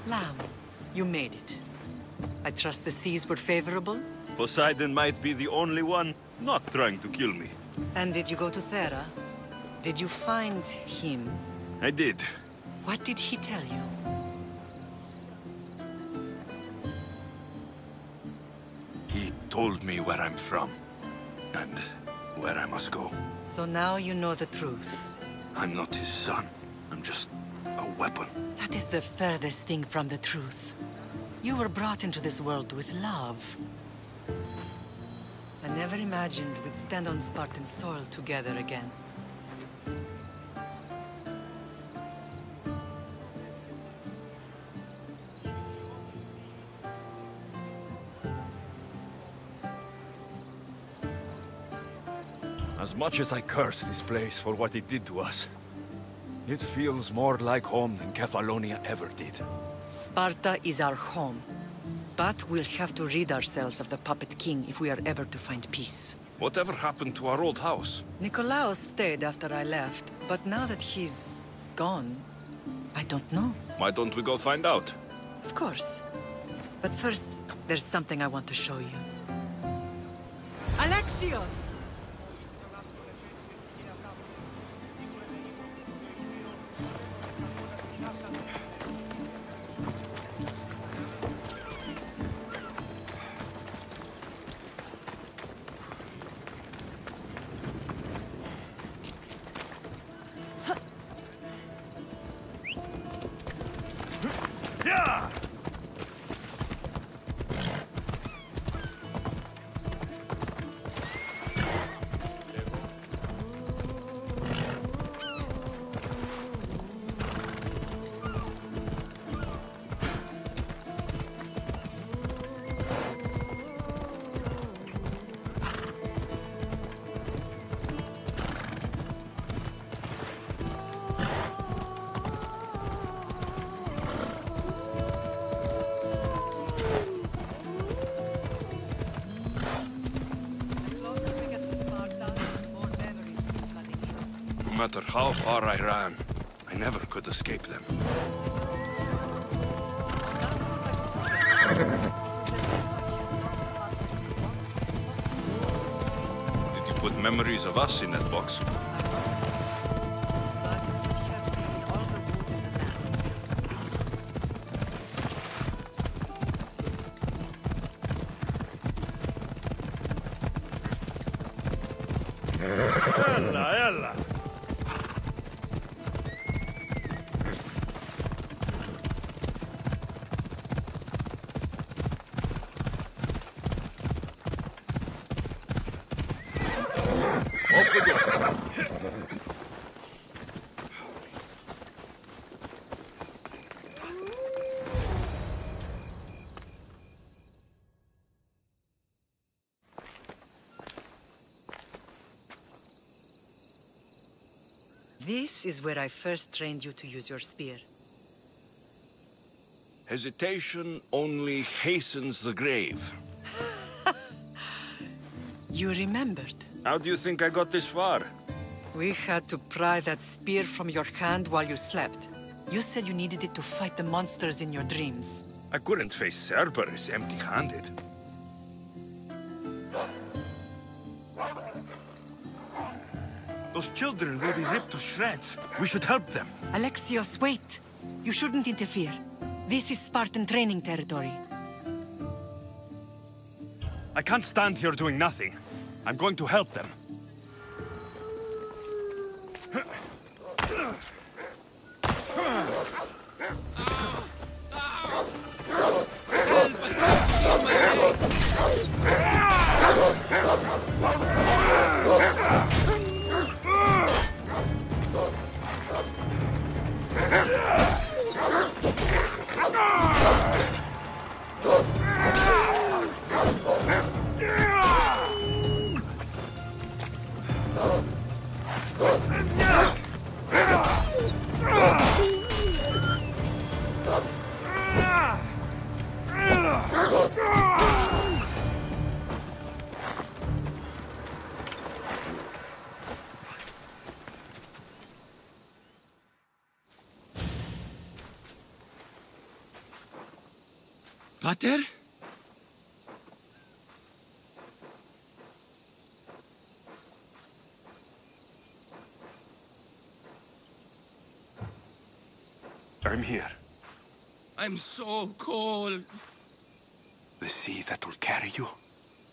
Lamb, you made it. I trust the seas were favorable? Poseidon might be the only one not trying to kill me. And did you go to Thera? Did you find him? I did. What did he tell you? He told me where I'm from, and where I must go. So now you know the truth. I'm not his son. I'm just a weapon. That is the furthest thing from the truth. You were brought into this world with love. I never imagined we'd stand on Spartan soil together again. As much as I curse this place for what it did to us, it feels more like home than Kefalonia ever did. Sparta is our home. But we'll have to rid ourselves of the Puppet King if we are ever to find peace. Whatever happened to our old house? Nikolaos stayed after I left, but now that he's gone, I don't know. Why don't we go find out? Of course. But first, there's something I want to show you. Alexios! No matter how far I ran, I never could escape them. Did you put memories of us in that box? Ella! Off we go. This is where I first trained you to use your spear. Hesitation only hastens the grave. You remembered. How do you think I got this far? We had to pry that spear from your hand while you slept. You said you needed it to fight the monsters in your dreams. I couldn't face Cerberus empty-handed. Those children will be ripped to shreds. We should help them. Alexios, wait! You shouldn't interfere. This is Spartan training territory. I can't stand here doing nothing. I'm going to help them. Pater? I'm here. I'm so cold. The sea that will carry you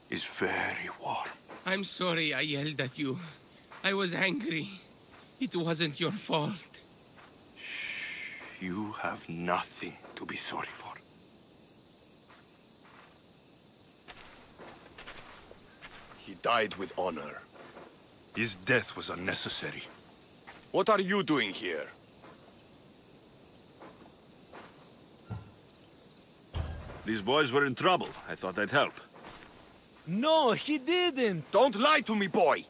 is very warm. I'm sorry I yelled at you. I was angry. It wasn't your fault. Shh. You have nothing to be sorry for. He died with honor. His death was unnecessary. What are you doing here? These boys were in trouble. I thought I'd help. No, he didn't! Don't lie to me, boy!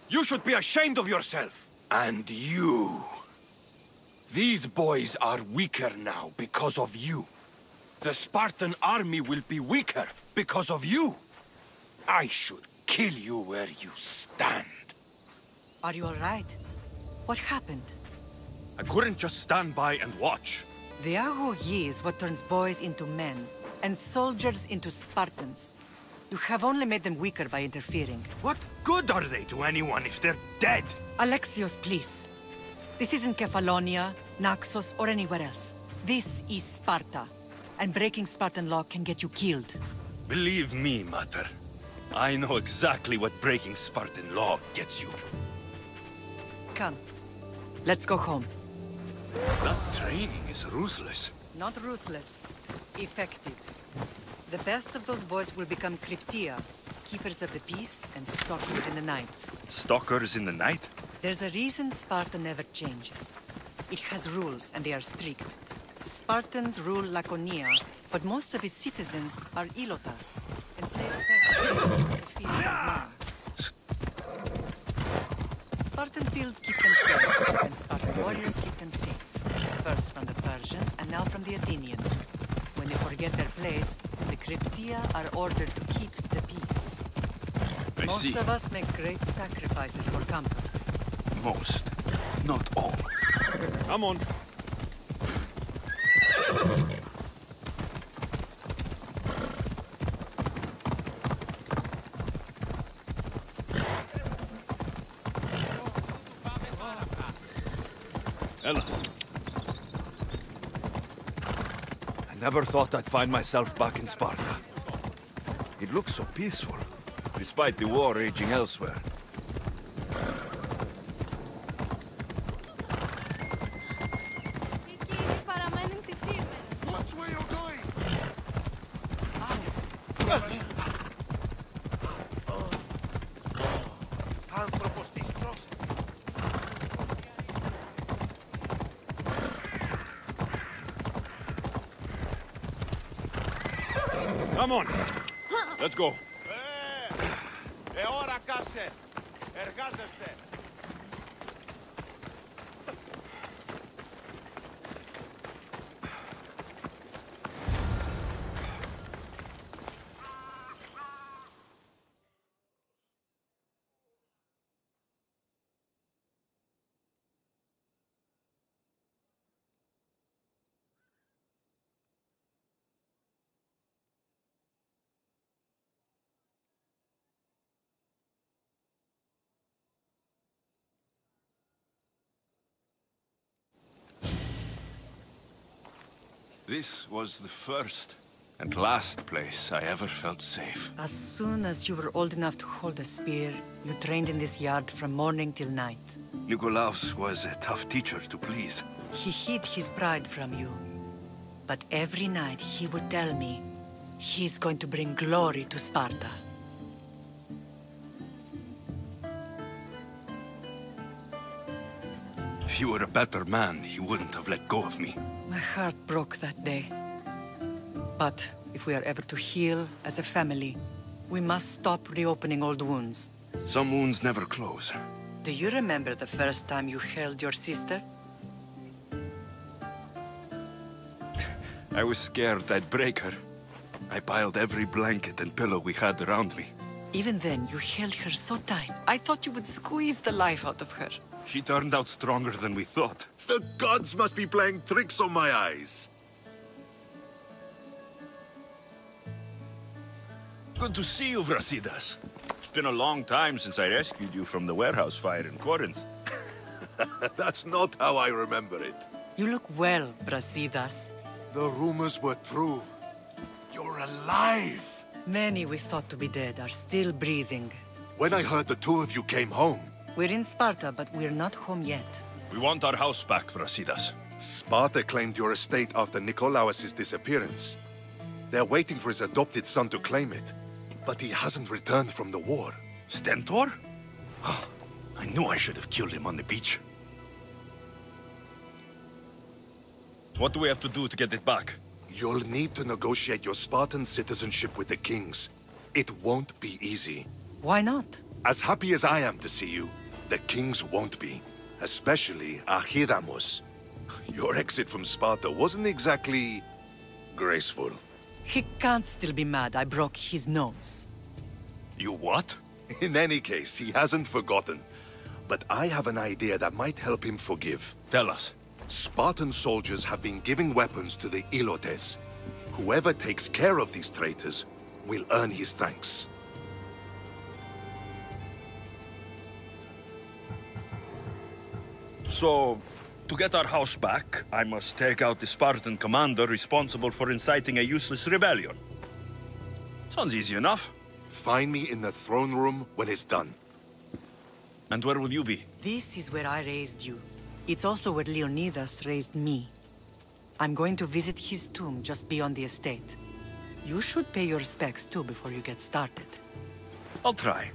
You should be ashamed of yourself. And you. These boys are weaker now because of you. The Spartan army will be weaker because of you. I should kill you where you stand. Are you all right? What happened? I couldn't just stand by and watch. The Aho Yi is what turns boys into men, and soldiers into Spartans. You have only made them weaker by interfering. What good are they to anyone if they're dead? Alexios, please. This isn't Kefalonia, Naxos, or anywhere else. This is Sparta, and breaking Spartan law can get you killed. Believe me, Mater. I know exactly what breaking Spartan law gets you. Come, let's go home. That training is ruthless. Not ruthless, effective. The best of those boys will become Cryptia, keepers of the peace and stalkers in the night. Stalkers in the night? There's a reason Sparta never changes. It has rules, and they are strict. Spartans rule Laconia, but most of its citizens are Ilotas, enslaved peasants in the fields and mines. Spartan fields keep them fed, and Spartan warriors keep them safe. First from the Persians, and now from the Athenians. When they forget their place, the Cryptia are ordered to keep the peace. Most of us make great sacrifices for comfort. Most, not all. Come on. Ella. I never thought I'd find myself back in Sparta. It looks so peaceful, despite the war raging elsewhere. Watch where you're going! Άνθρωπος της πρόσεχε. Come on. Let's go. Ώρα κάσε. Εργάζεστε. This was the first and last place I ever felt safe. As soon as you were old enough to hold a spear, you trained in this yard from morning till night. Nikolaos was a tough teacher to please. He hid his pride from you. But every night he would tell me, he's going to bring glory to Sparta. If you were a better man, he wouldn't have let go of me. My heart broke that day. But if we are ever to heal as a family, we must stop reopening old wounds. Some wounds never close. Do you remember the first time you held your sister? I was scared I'd break her. I piled every blanket and pillow we had around me. Even then, you held her so tight. I thought you would squeeze the life out of her. She turned out stronger than we thought. The gods must be playing tricks on my eyes. Good to see you, Brasidas. It's been a long time since I rescued you from the warehouse fire in Corinth. That's not how I remember it. You look well, Brasidas. The rumors were true. You're alive! Many we thought to be dead are still breathing. When I heard the two of you came home, We're in Sparta, but we're not home yet. We want our house back, Brasidas. Sparta claimed your estate after Nikolaos' disappearance. They're waiting for his adopted son to claim it. But he hasn't returned from the war. Stentor? I knew I should have killed him on the beach. What do we have to do to get it back? You'll need to negotiate your Spartan citizenship with the kings. It won't be easy. Why not? As happy as I am to see you, the kings won't be. Especially Archidamos. Your exit from Sparta wasn't exactly graceful. He can't still be mad I broke his nose. You what? In any case, he hasn't forgotten. But I have an idea that might help him forgive. Tell us. Spartan soldiers have been giving weapons to the Ilotes. Whoever takes care of these traitors will earn his thanks. So, to get our house back, I must take out the Spartan commander responsible for inciting a useless rebellion. Sounds easy enough. Find me in the throne room when it's done. And where will you be? This is where I raised you. It's also where Leonidas raised me. I'm going to visit his tomb just beyond the estate. You should pay your respects too before you get started. I'll try.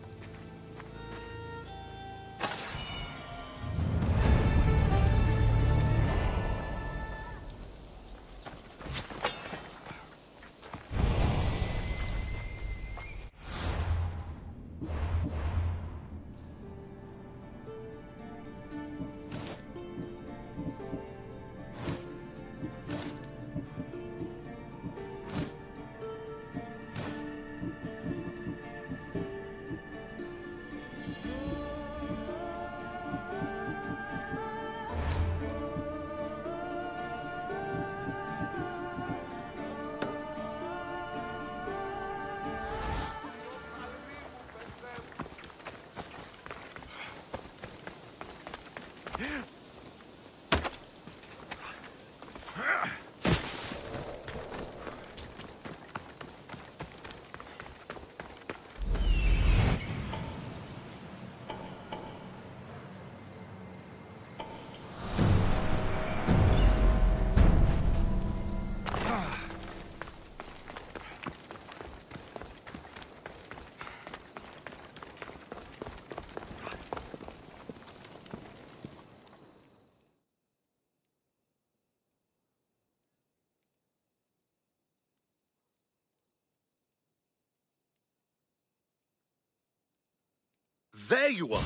There you are!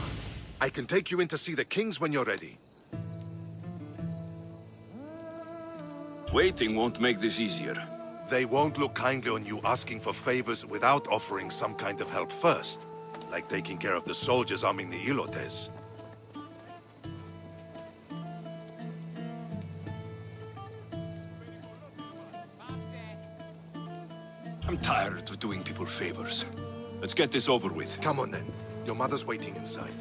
I can take you in to see the kings when you're ready. Waiting won't make this easier. They won't look kindly on you asking for favors without offering some kind of help first. Like taking care of the soldiers arming the Ilotes. I'm tired of doing people favors. Let's get this over with. Come on then. Your mother's waiting inside.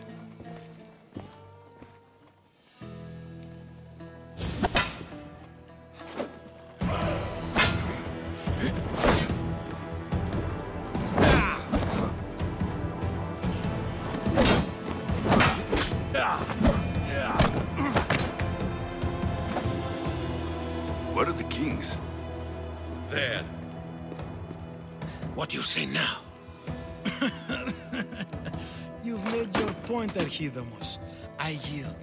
Where are the kings? There. What do you say now? You've made your point, Archidamos. I yield.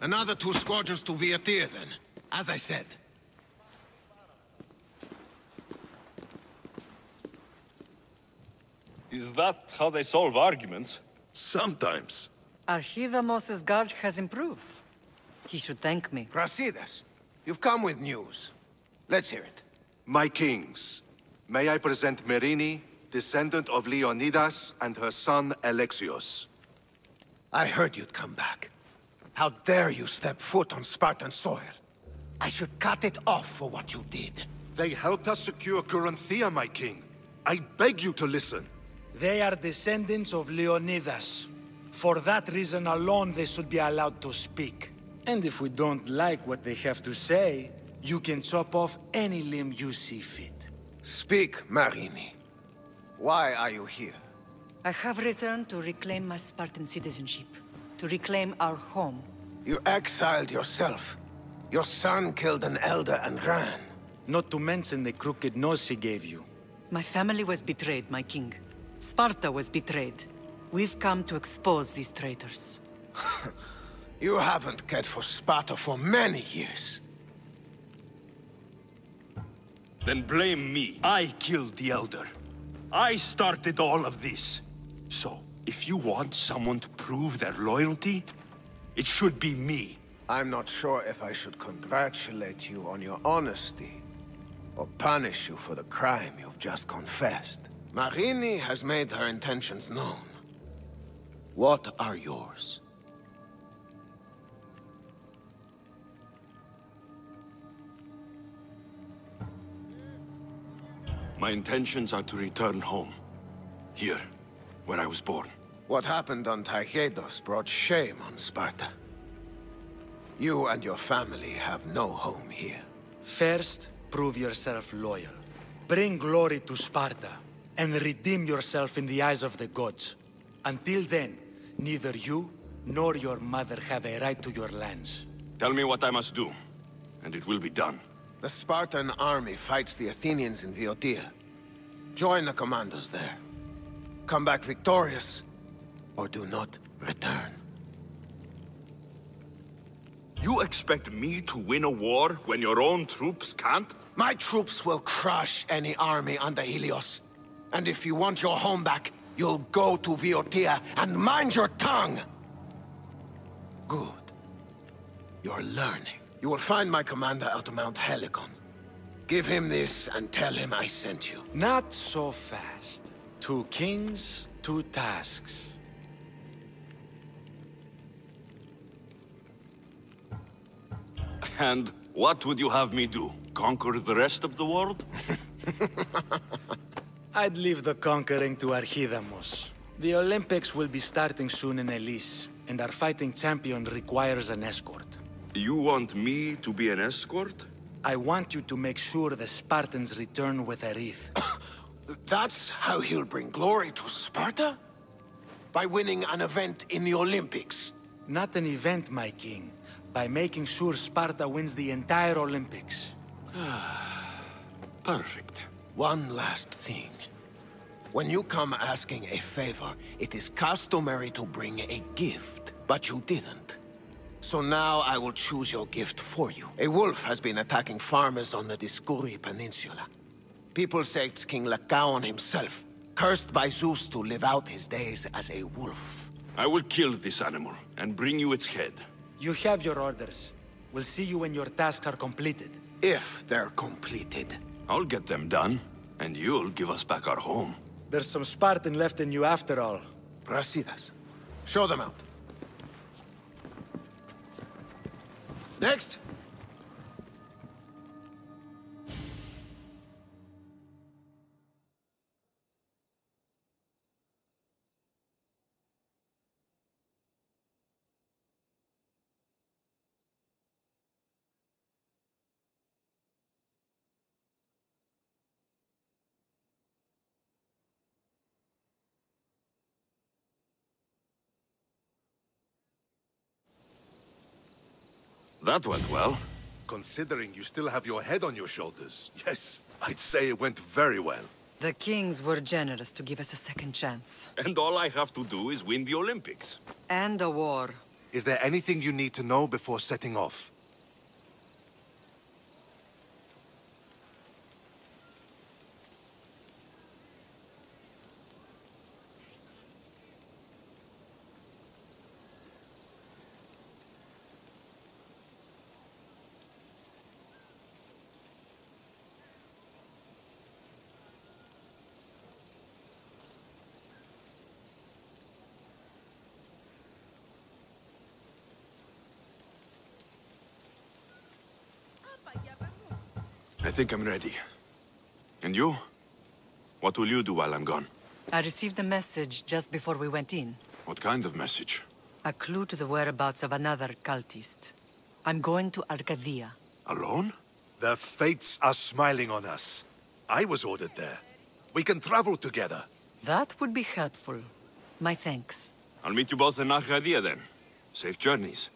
Another 2 squadrons to Viatir, then. As I said. Is that how they solve arguments? Sometimes. Archidamos' guard has improved. He should thank me. Brasidas, you've come with news. Let's hear it. My kings, may I present Merini, descendant of Leonidas, and her son Alexios. I heard you'd come back. How dare you step foot on Spartan soil? I should cut it off for what you did. They helped us secure Corinthia, my king. I beg you to listen. They are descendants of Leonidas. For that reason alone, they should be allowed to speak. And if we don't like what they have to say, you can chop off any limb you see fit. Speak, Marini. Why are you here? I have returned to reclaim my Spartan citizenship. To reclaim our home. You exiled yourself. Your son killed an elder and ran. Not to mention the crooked nose he gave you. My family was betrayed, my king. Sparta was betrayed. We've come to expose these traitors. You haven't cared for Sparta for many years. Then blame me. I killed the Elder. I started all of this. So, if you want someone to prove their loyalty, it should be me. I'm not sure if I should congratulate you on your honesty, or punish you for the crime you've just confessed. Marini has made her intentions known. What are yours? My intentions are to return home. Here, where I was born. What happened on Taygetos brought shame on Sparta. You and your family have no home here. First, prove yourself loyal. Bring glory to Sparta, and redeem yourself in the eyes of the gods. Until then, neither you nor your mother have a right to your lands. Tell me what I must do, and it will be done. The Spartan army fights the Athenians in Boeotia. Join the commandos there. Come back victorious, or do not return. You expect me to win a war when your own troops can't? My troops will crush any army under Helios. And if you want your home back, you'll go to Boeotia and mind your tongue! Good. You're learning. You will find my commander out of Mount Helicon. Give him this and tell him I sent you. Not so fast. 2 kings, 2 tasks. And what would you have me do? Conquer the rest of the world? I'd leave the conquering to Archidamos. The Olympics will be starting soon in Elise, and our fighting champion requires an escort. You want me to be an escort? I want you to make sure the Spartans return with a wreath. That's how he'll bring glory to Sparta? By winning an event in the Olympics? Not an event, my king. By making sure Sparta wins the entire Olympics. Perfect. One last thing. When you come asking a favor, it is customary to bring a gift. But you didn't. So now I will choose your gift for you. A wolf has been attacking farmers on the Discuri Peninsula. People say it's King Lycaon himself, cursed by Zeus to live out his days as a wolf. I will kill this animal and bring you its head. You have your orders. We'll see you when your tasks are completed. If they're completed. I'll get them done, and you'll give us back our home. There's some Spartan left in you after all. Brasidas, show them out. Next! That went well. Considering you still have your head on your shoulders, yes, I'd say it went very well. The kings were generous to give us a second chance. And all I have to do is win the Olympics. And a war. Is there anything you need to know before setting off? I think I'm ready. And you? What will you do while I'm gone? I received a message just before we went in. What kind of message? A clue to the whereabouts of another cultist. I'm going to Arcadia. Alone? The fates are smiling on us. I was ordered there. We can travel together. That would be helpful. My thanks. I'll meet you both in Arcadia then. Safe journeys.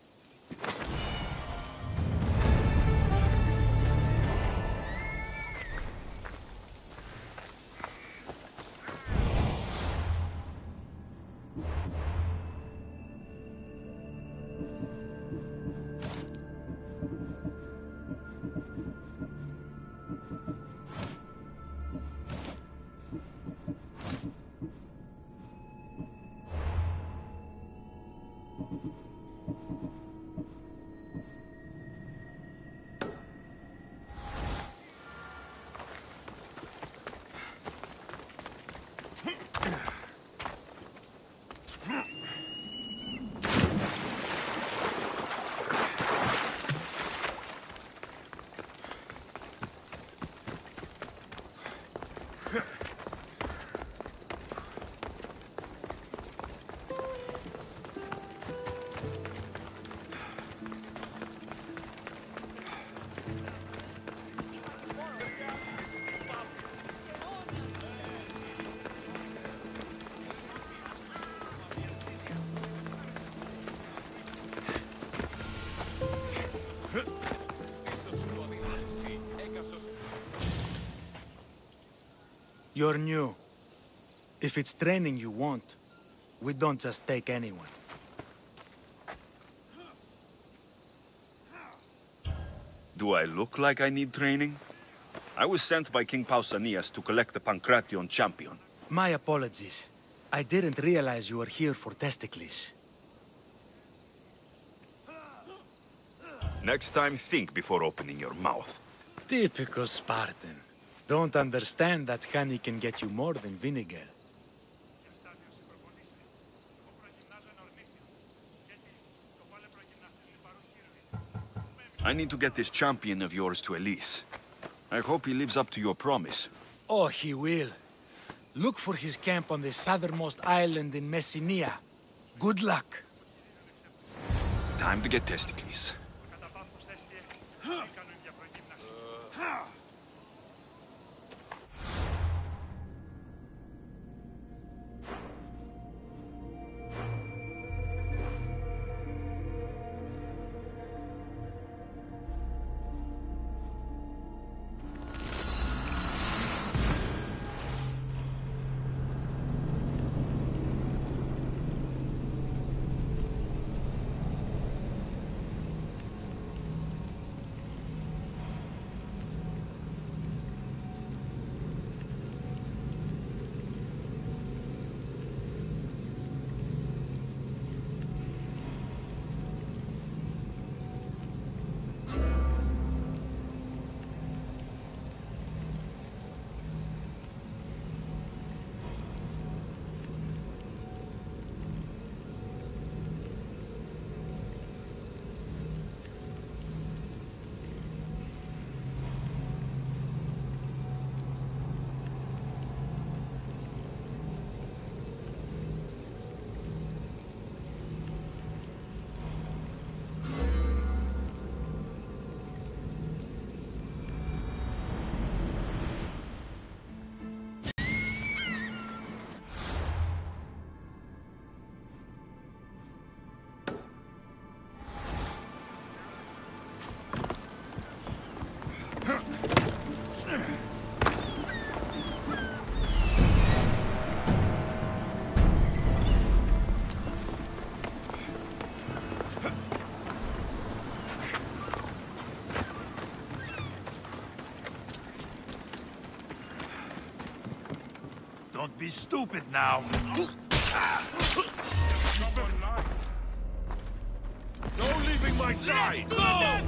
You're new. If it's training you want, we don't just take anyone. Do I look like I need training? I was sent by King Pausanias to collect the Pancration champion. My apologies. I didn't realize you were here for Testicles. Next time, think before opening your mouth. Typical Spartan. Don't understand that honey can get you more than vinegar. I need to get this champion of yours to Elise. I hope he lives up to your promise. Oh, he will. Look for his camp on the southernmost island in Messenia. Good luck. Time to get Testicles. Don't be stupid now. No leaving my side! Go!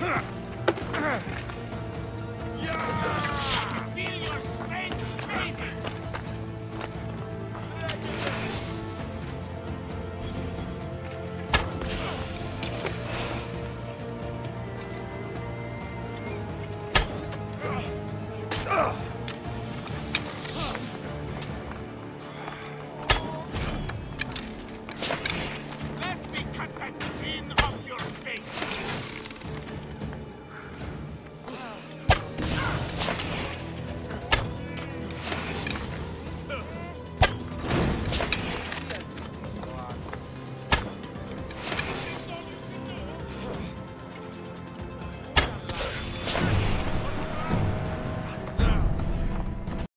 Huh!